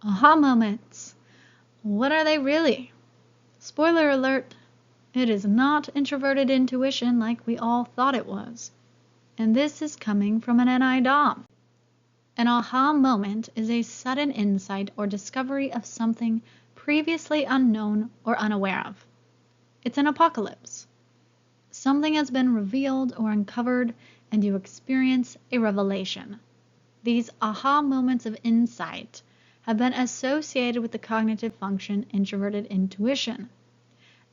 Aha moments. What are they really? Spoiler alert, it is not introverted intuition like we all thought it was. And this is coming from an NI-DOM. An aha moment is a sudden insight or discovery of something previously unknown or unaware of. It's an apocalypse. Something has been revealed or uncovered, and you experience a revelation. These aha moments of insight have been associated with the cognitive function introverted intuition.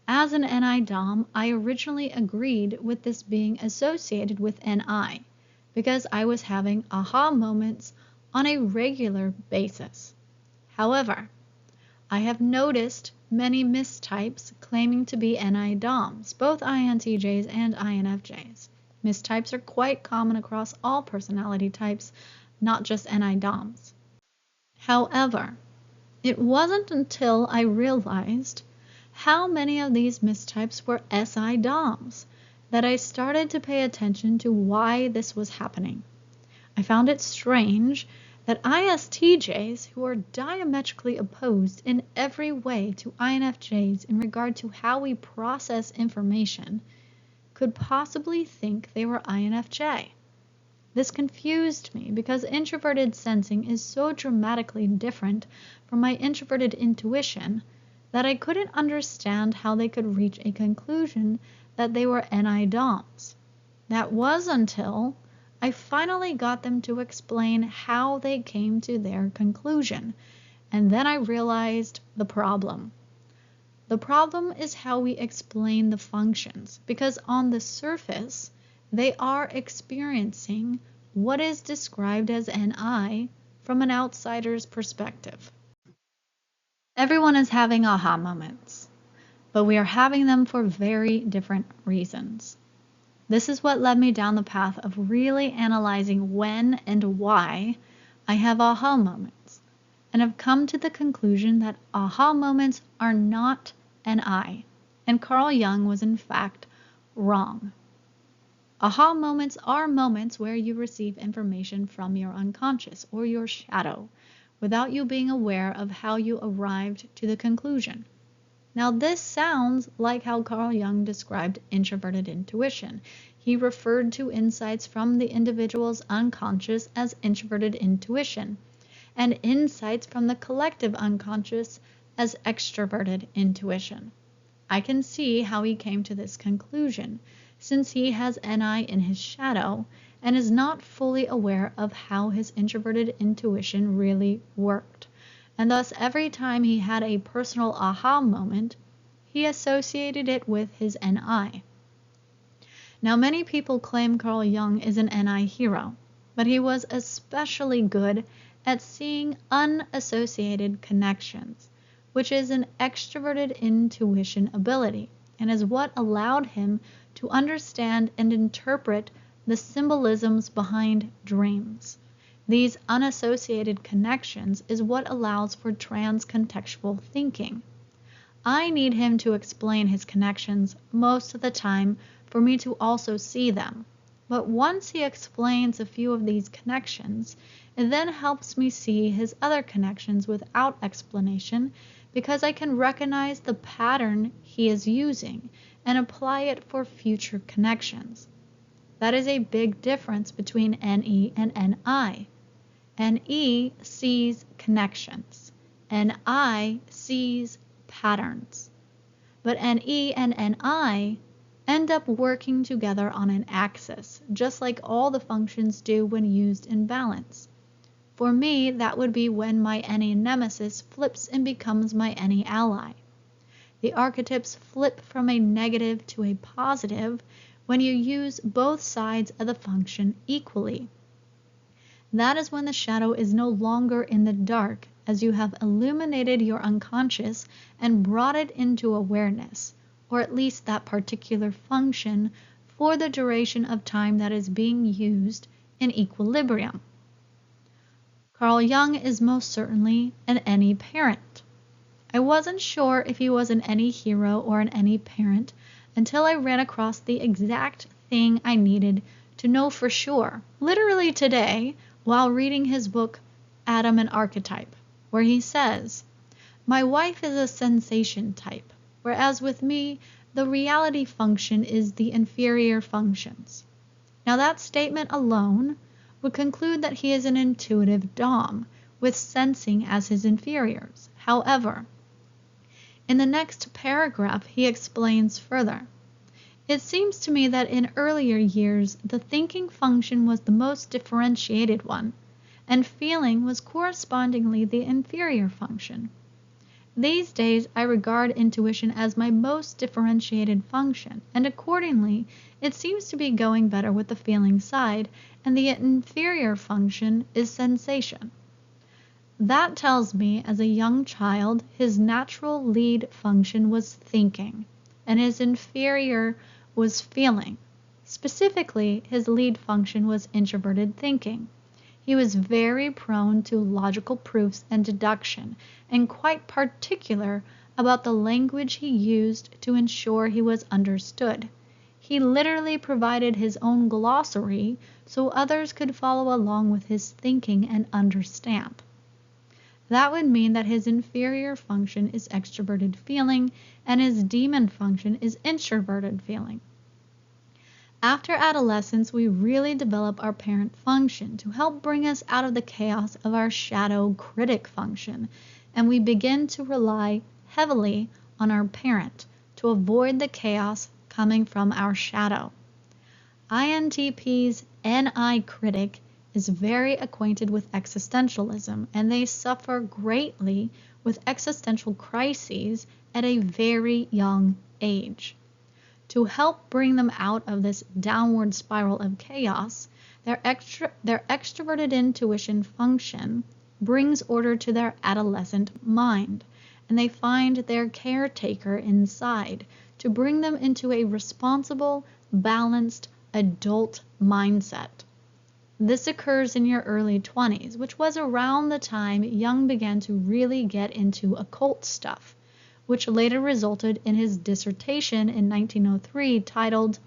As an NI-DOM, I originally agreed with this being associated with NI because I was having aha moments on a regular basis. However, I have noticed many mistypes claiming to be NI-DOMs, both INTJs and INFJs. Mistypes are quite common across all personality types, not just NI-DOMs. However, it wasn't until I realized how many of these mistypes were SI-DOMs that I started to pay attention to why this was happening. I found it strange that ISTJs, who are diametrically opposed in every way to INFJs in regard to how we process information, could possibly think they were INFJ. This confused me because introverted sensing is so dramatically different from my introverted intuition that I couldn't understand how they could reach a conclusion that they were NI-DOMs. That was until I finally got them to explain how they came to their conclusion, and then I realized the problem. The problem is how we explain the functions, because on the surface, they are experiencing what is described as NI from an outsider's perspective. Everyone is having aha moments, but we are having them for very different reasons. This is what led me down the path of really analyzing when and why I have aha moments, and have come to the conclusion that aha moments are not NI, and Carl Jung was in fact wrong. Aha moments are moments where you receive information from your unconscious or your shadow without you being aware of how you arrived to the conclusion. Now, this sounds like how Carl Jung described introverted intuition. He referred to insights from the individual's unconscious as introverted intuition, and insights from the collective unconscious as extroverted intuition. I can see how he came to this conclusion, since he has NI in his shadow and is not fully aware of how his introverted intuition really worked. And thus every time he had a personal aha moment, he associated it with his NI. Now, many people claim Carl Jung is an NI hero, but he was especially good at seeing unassociated connections, which is an extroverted intuition ability, and is what allowed him to understand and interpret the symbolisms behind dreams. These unassociated connections is what allows for trans-contextual thinking. I need him to explain his connections most of the time for me to also see them. But once he explains a few of these connections, it then helps me see his other connections without explanation, because I can recognize the pattern he is using and apply it for future connections. That is a big difference between NE and NI. NE sees connections, NI sees patterns. But NE and NI end up working together on an axis, just like all the functions do when used in balance. For me, that would be when my NE nemesis flips and becomes my NE ally. The archetypes flip from a negative to a positive when you use both sides of the function equally. That is when the shadow is no longer in the dark, as you have illuminated your unconscious and brought it into awareness, or at least that particular function, for the duration of time that is being used in equilibrium. Carl Jung is most certainly an NE parent. I wasn't sure if he was an NE hero or an NE parent until I ran across the exact thing I needed to know for sure, literally today, while reading his book, Atom and Archetype. where he says, "My wife is a sensation type, whereas with me, the reality function is the inferior functions." Now that statement alone would conclude that he is an intuitive dom, with sensing as his inferiors. However, in the next paragraph, he explains further. "It seems to me that in earlier years, the thinking function was the most differentiated one, and feeling was correspondingly the inferior function. These days, I regard intuition as my most differentiated function, and accordingly, it seems to be going better with the feeling side, and the inferior function is sensation." That tells me, as a young child, his natural lead function was thinking, and his inferior was feeling. Specifically, his lead function was introverted thinking. He was very prone to logical proofs and deduction, and quite particular about the language he used to ensure he was understood. He literally provided his own glossary so others could follow along with his thinking and understand. That would mean that his inferior function is extroverted feeling, and his demon function is introverted feeling. After adolescence, we really develop our parent function to help bring us out of the chaos of our shadow critic function, and we begin to rely heavily on our parent to avoid the chaos coming from our shadow. INTP's NI critic is very acquainted with existentialism, and they suffer greatly with existential crises at a very young age. To help bring them out of this downward spiral of chaos, their extroverted intuition function brings order to their adolescent mind, and they find their caretaker inside to bring them into a responsible, balanced adult mindset. This occurs in your early 20s, which was around the time Jung began to really get into occult stuff, which later resulted in his dissertation in 1903 titled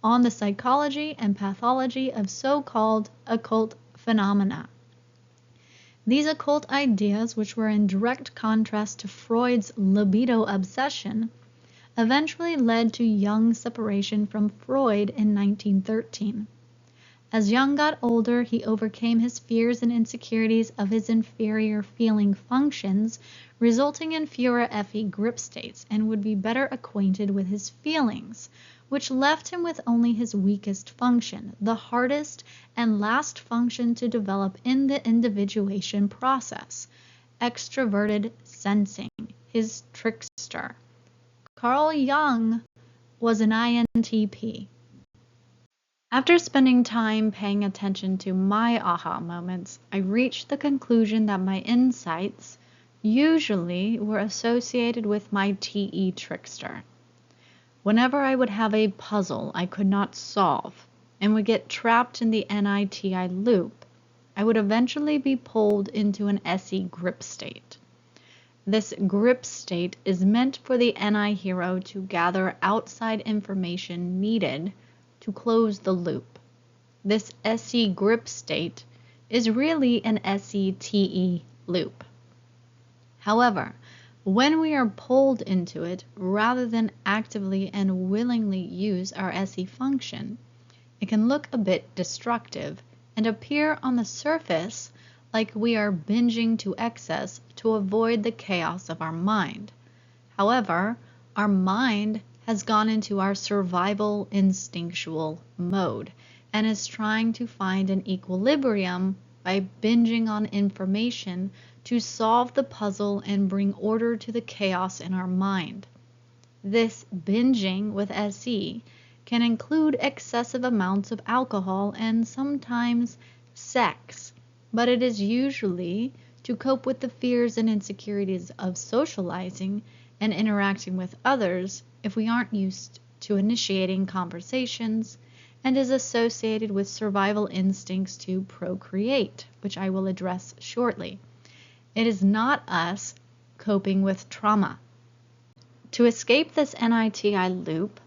"On the Psychology and Pathology of So-Called Occult Phenomena." These occult ideas, which were in direct contrast to Freud's libido obsession, eventually led to Jung's separation from Freud in 1913. As Jung got older, he overcame his fears and insecurities of his inferior feeling functions, resulting in fewer FE grip states, and would be better acquainted with his feelings, which left him with only his weakest function, the hardest and last function to develop in the individuation process, extroverted sensing, his trickster. Carl Jung was an INTP. After spending time paying attention to my aha moments, I reached the conclusion that my insights usually were associated with my TE trickster. Whenever I would have a puzzle I could not solve and would get trapped in the NITI loop, I would eventually be pulled into an SE grip state. This grip state is meant for the NI hero to gather outside information needed to close the loop. This SE grip state is really an SE-TE loop. However, when we are pulled into it, rather than actively and willingly use our SE function, it can look a bit destructive and appear on the surface like we are binging to excess to avoid the chaos of our mind. However, our mind has gone into our survival instinctual mode and is trying to find an equilibrium by binging on information to solve the puzzle and bring order to the chaos in our mind. This binging with SE can include excessive amounts of alcohol and sometimes sex, but it is usually to cope with the fears and insecurities of socializing and interacting with others if we aren't used to initiating conversations, and is associated with survival instincts to procreate, which I will address shortly. It is not us coping with trauma. To escape this NITI loop,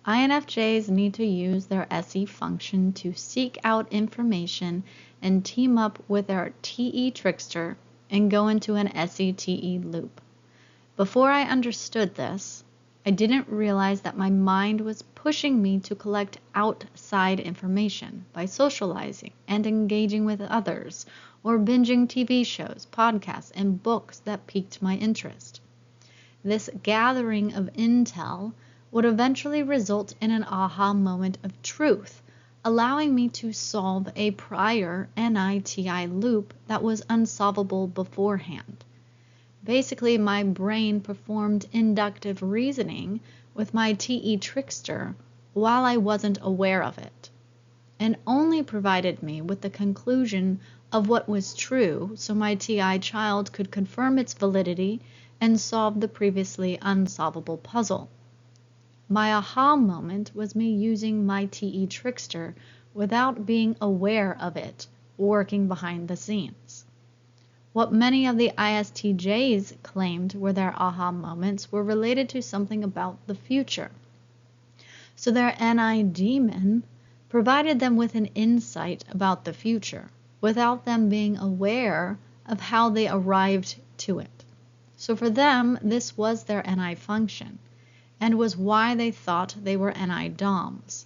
INFJs need to use their SE function to seek out information and team up with their TE trickster and go into an SETE loop. Before I understood this, I didn't realize that my mind was pushing me to collect outside information by socializing and engaging with others, or binging TV shows, podcasts, and books that piqued my interest. This gathering of intel would eventually result in an aha moment of truth, allowing me to solve a prior NITI loop that was unsolvable beforehand. Basically, my brain performed inductive reasoning with my TE trickster while I wasn't aware of it, and only provided me with the conclusion of what was true so my TI child could confirm its validity and solve the previously unsolvable puzzle. My aha moment was me using my TE trickster without being aware of it working behind the scenes. What many of the ISTJs claimed were their aha moments were related to something about the future. So their NI demon provided them with an insight about the future without them being aware of how they arrived to it. So for them, this was their NI function and was why they thought they were NI DOMs.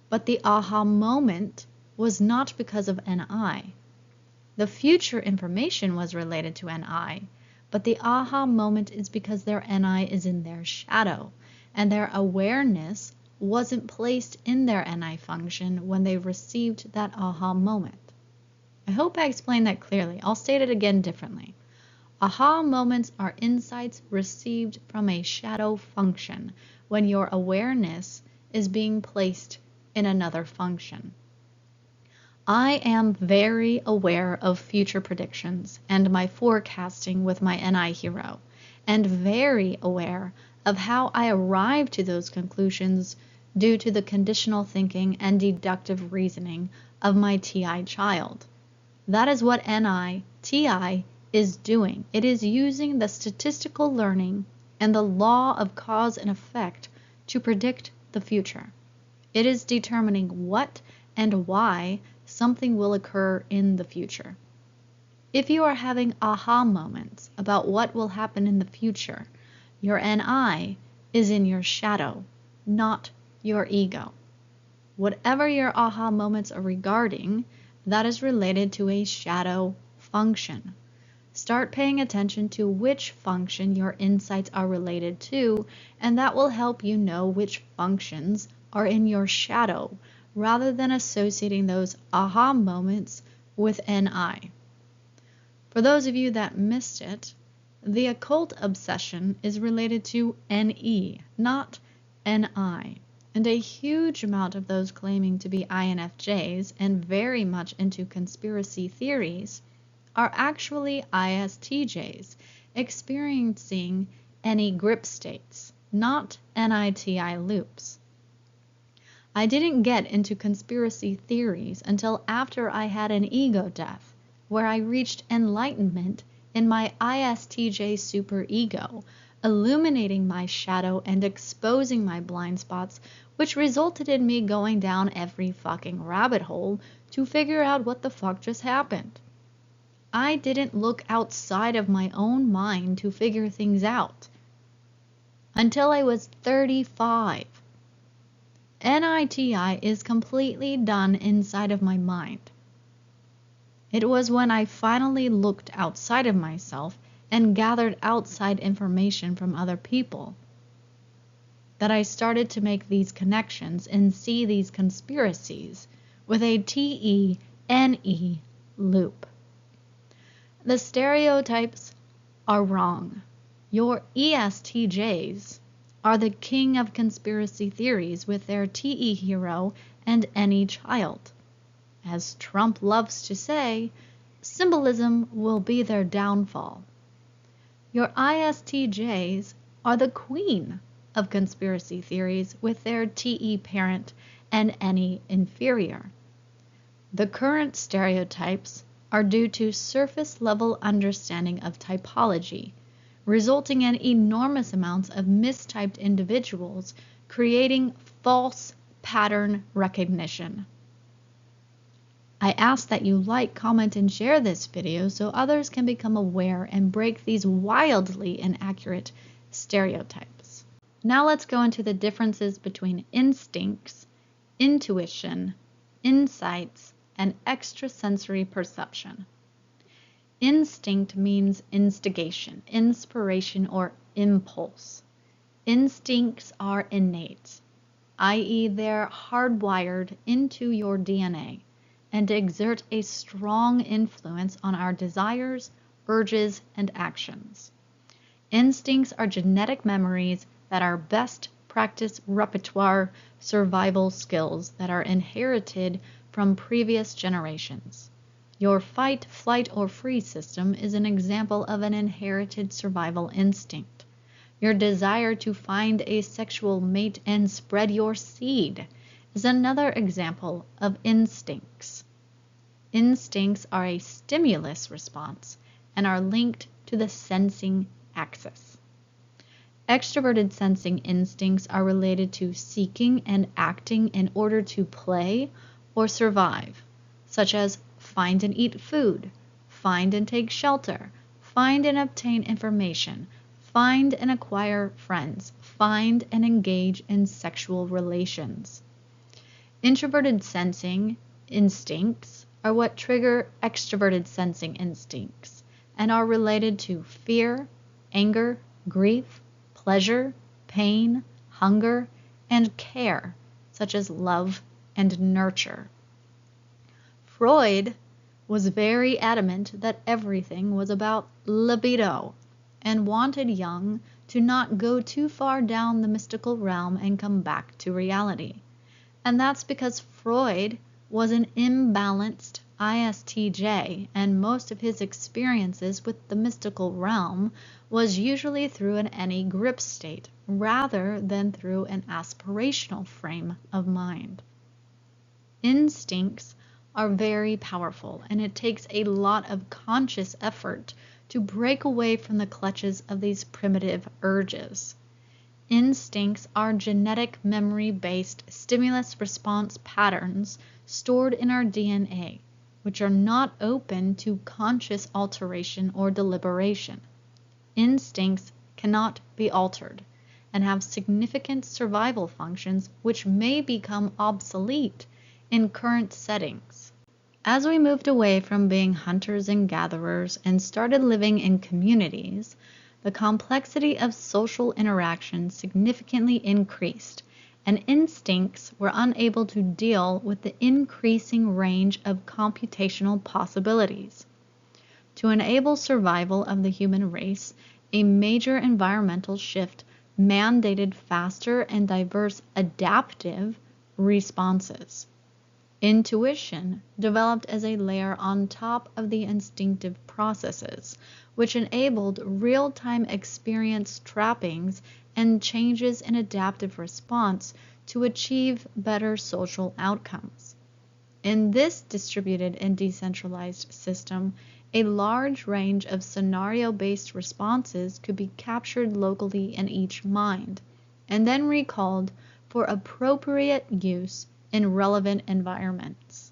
But the aha moment was not because of NI. The future information was related to NI, but the aha moment is because their NI is in their shadow, and their awareness wasn't placed in their NI function when they received that aha moment. I hope I explained that clearly. I'll state it again differently. Aha moments are insights received from a shadow function when your awareness is being placed in another function. I am very aware of future predictions and my forecasting with my NI hero, and very aware of how I arrive to those conclusions due to the conditional thinking and deductive reasoning of my TI child. That is what NI-TI is doing. It is using the statistical learning and the law of cause and effect to predict the future. It is determining what and why something will occur in the future. If you are having aha moments about what will happen in the future, your NI is in your shadow, not your ego. Whatever your aha moments are regarding, that is related to a shadow function. Start paying attention to which function your insights are related to, and that will help you know which functions are in your shadow, rather than associating those aha moments with NI. For those of you that missed it, the occult obsession is related to NE, not NI, and a huge amount of those claiming to be INFJs and very much into conspiracy theories are actually ISTJs experiencing NE grip states, not NITI loops. I didn't get into conspiracy theories until after I had an ego death, where I reached enlightenment in my ISTJ superego, illuminating my shadow and exposing my blind spots, which resulted in me going down every fucking rabbit hole to figure out what the fuck just happened. I didn't look outside of my own mind to figure things out until I was 35. NITI is completely done inside of my mind. It was when I finally looked outside of myself and gathered outside information from other people that I started to make these connections and see these conspiracies with a TE-NE loop. The stereotypes are wrong. Your ESTJs are the king of conspiracy theories with their TE hero and NE child. As Trump loves to say, symbolism will be their downfall. Your ISTJs are the queen of conspiracy theories with their TE parent and NE inferior. The current stereotypes are due to surface level understanding of typology, resulting in enormous amounts of mistyped individuals, creating false pattern recognition. I ask that you like, comment, and share this video so others can become aware and break these wildly inaccurate stereotypes. Now let's go into the differences between instincts, intuition, insights, and extrasensory perception. Instinct means instigation, inspiration, or impulse. Instincts are innate, i.e., they're hardwired into your DNA and exert a strong influence on our desires, urges, and actions. Instincts are genetic memories that are best practice repertoire survival skills that are inherited from previous generations. Your fight, flight, or freeze system is an example of an inherited survival instinct. Your desire to find a sexual mate and spread your seed is another example of instincts. Instincts are a stimulus response and are linked to the sensing axis. Extroverted sensing instincts are related to seeking and acting in order to play or survive, such as find and eat food, find and take shelter, find and obtain information, find and acquire friends, find and engage in sexual relations. Introverted sensing instincts are what trigger extroverted sensing instincts and are related to fear, anger, grief, pleasure, pain, hunger, and care, such as love and nurture. Freud was very adamant that everything was about libido and wanted Jung to not go too far down the mystical realm and come back to reality. And that's because Freud was an imbalanced ISTJ, and most of his experiences with the mystical realm was usually through an any grip state rather than through an aspirational frame of mind. Instincts are very powerful, and it takes a lot of conscious effort to break away from the clutches of these primitive urges. Instincts are genetic memory-based stimulus response patterns stored in our DNA, which are not open to conscious alteration or deliberation. Instincts cannot be altered and have significant survival functions which may become obsolete in current settings. As we moved away from being hunters and gatherers and started living in communities, the complexity of social interaction significantly increased, and instincts were unable to deal with the increasing range of computational possibilities. To enable survival of the human race, a major environmental shift mandated faster and diverse adaptive responses. Intuition developed as a layer on top of the instinctive processes, which enabled real-time experience trappings and changes in adaptive response to achieve better social outcomes. In this distributed and decentralized system, a large range of scenario-based responses could be captured locally in each mind, and then recalled for appropriate use in relevant environments.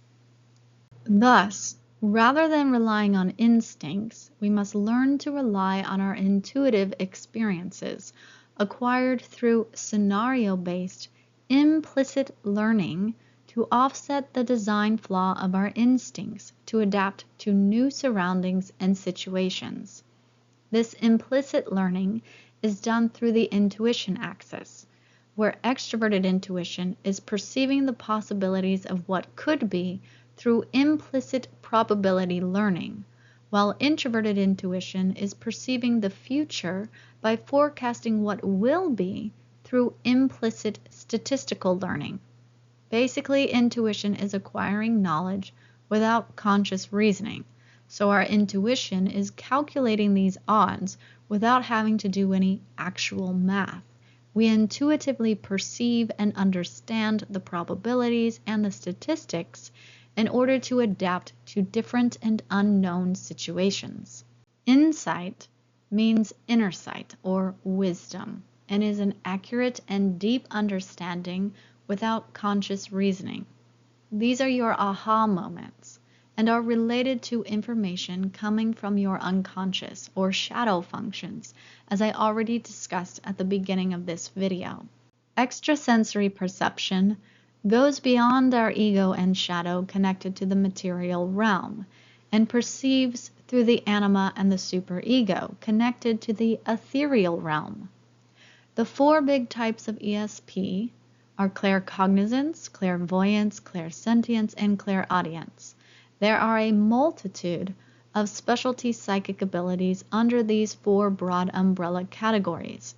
Thus, rather than relying on instincts, we must learn to rely on our intuitive experiences, acquired through scenario-based, implicit learning to offset the design flaw of our instincts to adapt to new surroundings and situations. This implicit learning is done through the intuition axis, where extroverted intuition is perceiving the possibilities of what could be through implicit probability learning, while introverted intuition is perceiving the future by forecasting what will be through implicit statistical learning. Basically, intuition is acquiring knowledge without conscious reasoning, so our intuition is calculating these odds without having to do any actual math. We intuitively perceive and understand the probabilities and the statistics in order to adapt to different and unknown situations. Insight means inner sight or wisdom, and is an accurate and deep understanding without conscious reasoning. These are your aha moments and are related to information coming from your unconscious or shadow functions, as I already discussed at the beginning of this video. Extrasensory perception goes beyond our ego and shadow connected to the material realm and perceives through the anima and the superego connected to the ethereal realm. The four big types of ESP are claircognizance, clairvoyance, clairsentience, and clairaudience. There are a multitude of specialty psychic abilities under these four broad umbrella categories.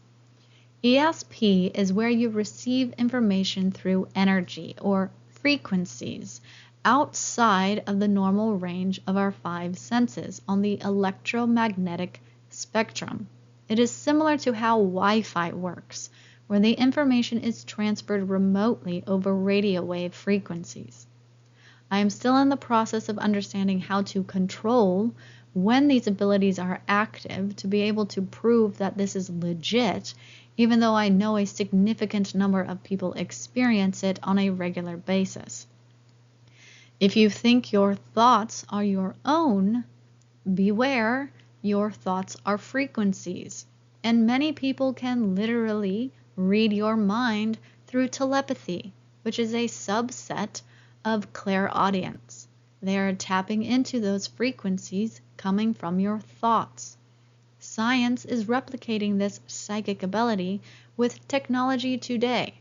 ESP is where you receive information through energy or frequencies outside of the normal range of our five senses on the electromagnetic spectrum. It is similar to how Wi-Fi works, where the information is transferred remotely over radio wave frequencies. I am still in the process of understanding how to control when these abilities are active to be able to prove that this is legit, even though I know a significant number of people experience it on a regular basis. If you think your thoughts are your own, beware, your thoughts are frequencies, and many people can literally read your mind through telepathy, which is a subset of clairaudience. They are tapping into those frequencies coming from your thoughts. Science is replicating this psychic ability with technology today.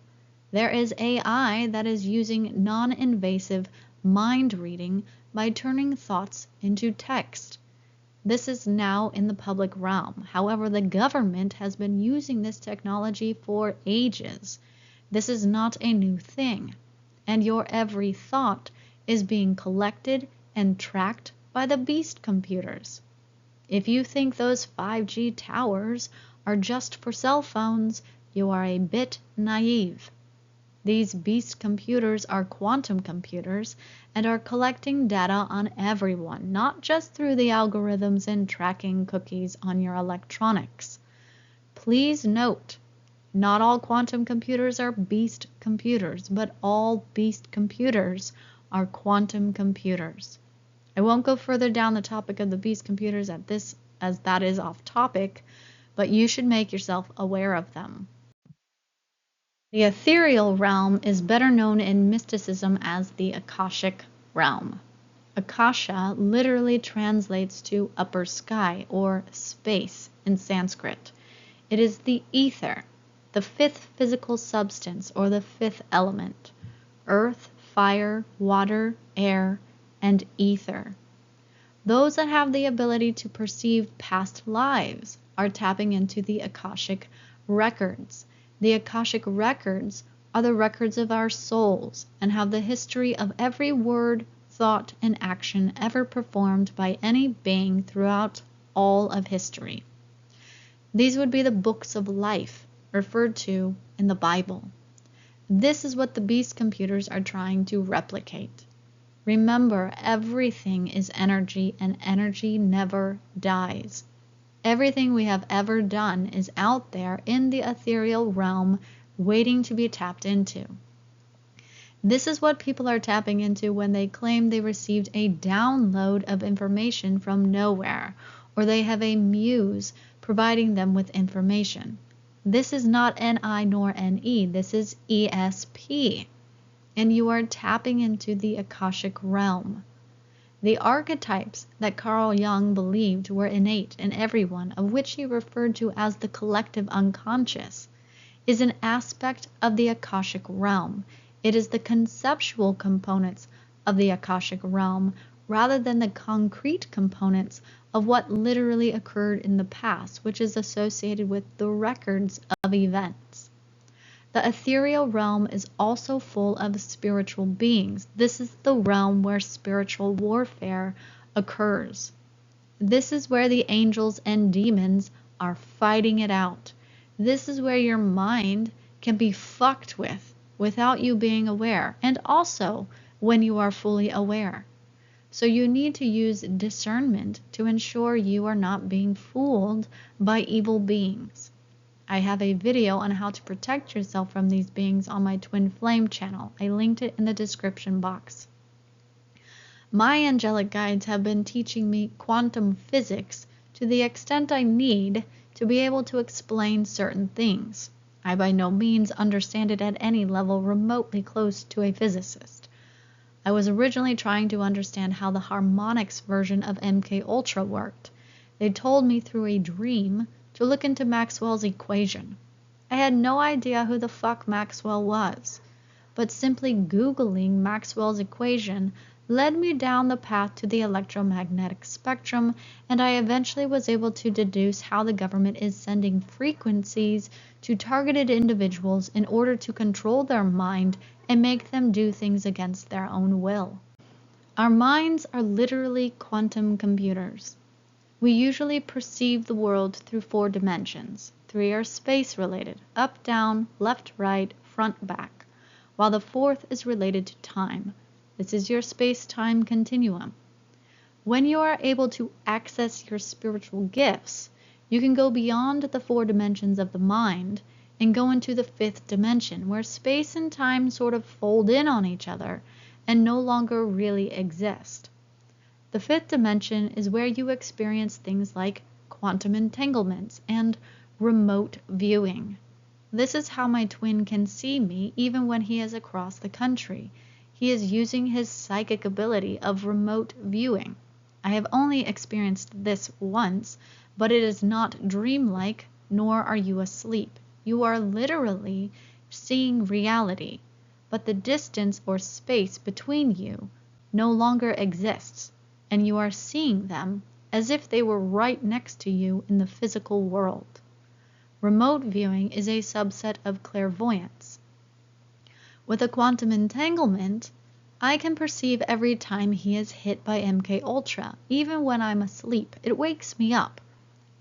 There is AI that is using non-invasive mind reading by turning thoughts into text. This is now in the public realm. However, the government has been using this technology for ages. This is not a new thing, and your every thought is being collected and tracked by the beast computers. If you think those 5G towers are just for cell phones, you are a bit naive. These beast computers are quantum computers and are collecting data on everyone, not just through the algorithms and tracking cookies on your electronics. Please note, not all quantum computers are beast computers, but all beast computers are quantum computers. I won't go further down the topic of the beast computers as that is off topic, but you should make yourself aware of them. The ethereal realm is better known in mysticism as the Akashic realm. Akasha literally translates to upper sky or space in Sanskrit. It is the ether, the fifth physical substance or the fifth element: earth, fire, water, air, and ether. Those that have the ability to perceive past lives are tapping into the Akashic records. The Akashic records are the records of our souls and have the history of every word, thought, and action ever performed by any being throughout all of history. These would be the books of life referred to in the Bible. This is what the beast computers are trying to replicate. Remember, everything is energy, and energy never dies. Everything we have ever done is out there in the ethereal realm waiting to be tapped into. This is what people are tapping into when they claim they received a download of information from nowhere, or they have a muse providing them with information. This is not NI nor NE, this is ESP, and you are tapping into the Akashic realm. The archetypes that Carl Jung believed were innate in everyone, of which he referred to as the collective unconscious, is an aspect of the Akashic realm. It is the conceptual components of the Akashic realm rather than the concrete components of what literally occurred in the past, which is associated with the records of events. The ethereal realm is also full of spiritual beings. This is the realm where spiritual warfare occurs. This is where the angels and demons are fighting it out. This is where your mind can be fucked with without you being aware, and also when you are fully aware. So you need to use discernment to ensure you are not being fooled by evil beings. I have a video on how to protect yourself from these beings on my Twin Flame channel. I linked it in the description box. My angelic guides have been teaching me quantum physics to the extent I need to be able to explain certain things. I by no means understand it at any level remotely close to a physicist. I was originally trying to understand how the harmonics version of MK Ultra worked. They told me through a dream to look into Maxwell's equation. I had no idea who the fuck Maxwell was, but simply Googling Maxwell's equation led me down the path to the electromagnetic spectrum, and I eventually was able to deduce how the government is sending frequencies to targeted individuals in order to control their mind and make them do things against their own will. Our minds are literally quantum computers. We usually perceive the world through 4 dimensions. 3 are space-related, up, down, left, right, front, back, while the 4th is related to time. This is your space-time continuum. When you are able to access your spiritual gifts, you can go beyond the 4 dimensions of the mind and go into the 5th dimension, where space and time sort of fold in on each other and no longer really exist. The 5th dimension is where you experience things like quantum entanglements and remote viewing. This is how my twin can see me even when he is across the country. He is using his psychic ability of remote viewing. I have only experienced this once, but it is not dreamlike, nor are you asleep. You are literally seeing reality, but the distance or space between you no longer exists, and you are seeing them as if they were right next to you in the physical world. Remote viewing is a subset of clairvoyance. With a quantum entanglement, I can perceive every time he is hit by MK Ultra, even when I'm asleep. It wakes me up.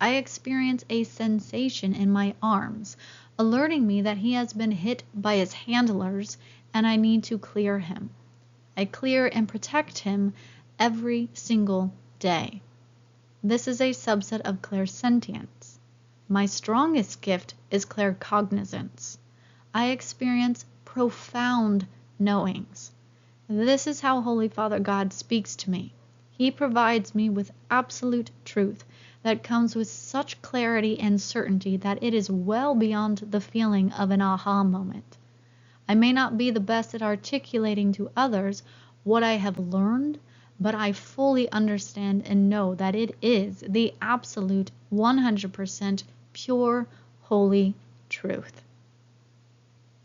I experience a sensation in my arms, alerting me that he has been hit by his handlers and I need to clear him. I clear and protect him every single day. This is a subset of clairsentience. My strongest gift is claircognizance. I experience profound knowings. This is how Holy Father God speaks to me. He provides me with absolute truth that comes with such clarity and certainty that it is well beyond the feeling of an aha moment. I may not be the best at articulating to others what I have learned, but I fully understand and know that it is the absolute 100% pure, holy truth.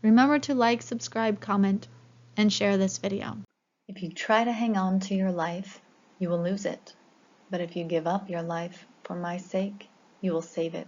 Remember to like, subscribe, comment, and share this video. If you try to hang on to your life, you will lose it. But if you give up your life for my sake, you will save it.